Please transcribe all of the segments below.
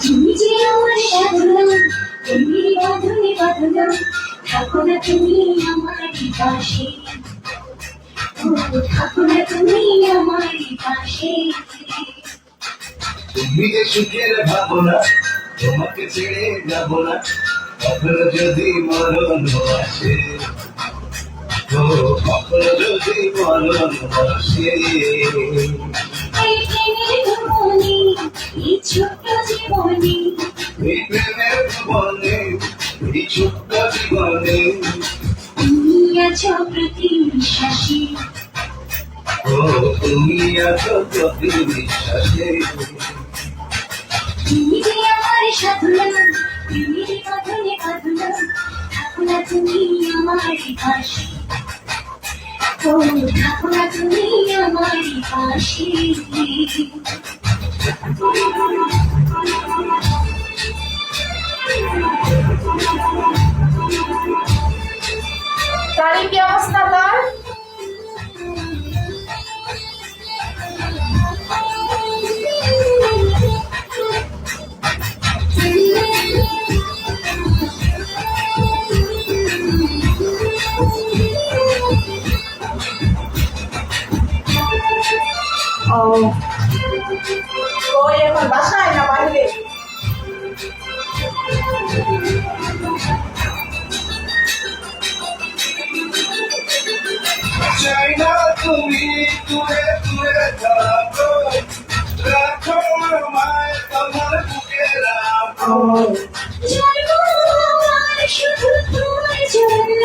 তুমি যে আমার সাধনা, প্রেমের বাঁধনে বাঁধনা, থাকো না তুমি আমার পাশে, থাকো না তুমি আমার পাশে। তুমি যে সুখের ভাবনা, তোমাকে ছেড়ে যাব না, কখনো যদি মরণ আসে, কখনো যদি মরণ আসে। এই প্রেমের ভুবনে, এই ছোট্ট জীবনে, এই প্রেমের ভুবনে, এই ছোট্ট জীবনে তুমি আছো প্রতি বিশ্বাসী, তুমি আছো প্রতি বিশ্বাসে। তুমি যে আমার সাধনা, প্রেমের বাঁধনে বাঁধনা, থাকো না তুমি আমার পাশে, থাকো না তুমি আমার পাশে। তারই কি অবস্থা তার? ওই এখন বাসায় না বাইরে? চাই না তুমি দূরে দূরে থাকো, রাখো আমায় তোমার বুকে রাখো। জন্ম আমার শুধু তোমার জন্য,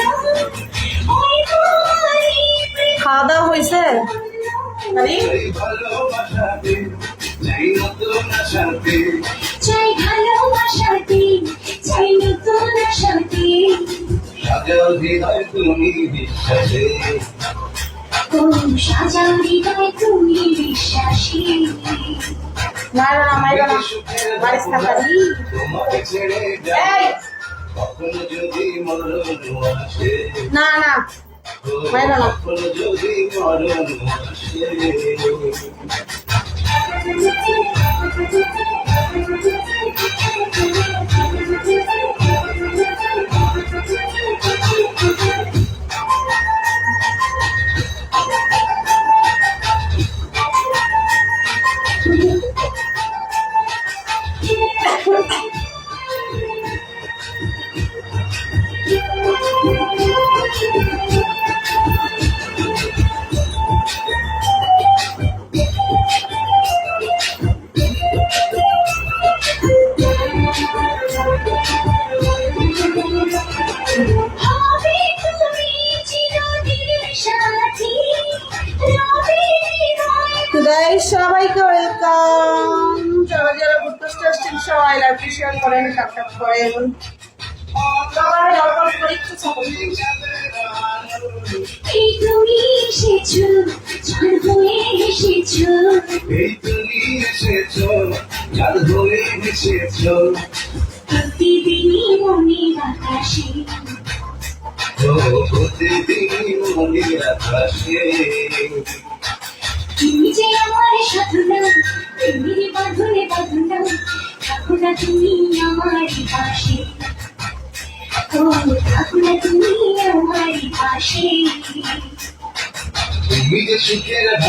ওই তোমারই প্রেম খাওয়া দাওয়া হয়েছে? আরে চাই ভালোবাসাতে, চাই নতুন আশাতে, চাই ভালোবাসাতে, চাই নতুন আশাতে, সাজাও হৃদয় তুমি বিশ্বাসে। সাজাও হৃদয় তুমি বিশ্বাসী। মারো না মারো না, মারিস না তারি। তোমাকে ছেড়ে যাই, এই কখনো যদি মরণ আসে, না না মারো না। কখনো যদি মরণ আসে। হবে তুমি চিরদিনের সাথী, রবে হৃদয় টুডে সবাইকে ওয়েলকাম। যারা যারা বুদ্ধ আসছেন সবাই লাইভ শেয়ার করেন, সাবস্ক্রাইব করেন। সবার দরকার পরীক্ষা চাকরি। এই তুমি এসেছো, ঝড় হয়ে এসেছো, এই তুমি এসেছো, চাঁদ হয়ে এসেছো, প্রতিদিনই মনের আকাশে, প্রতিদিন মনের আকাশে। তুমি যে আমার সাধনা, প্রেমের বাঁধনে বাঁধনা, থাকো না তুমি আমার পাশে, থাকো না তুমি আমার পাশে। তুমি যে সুখের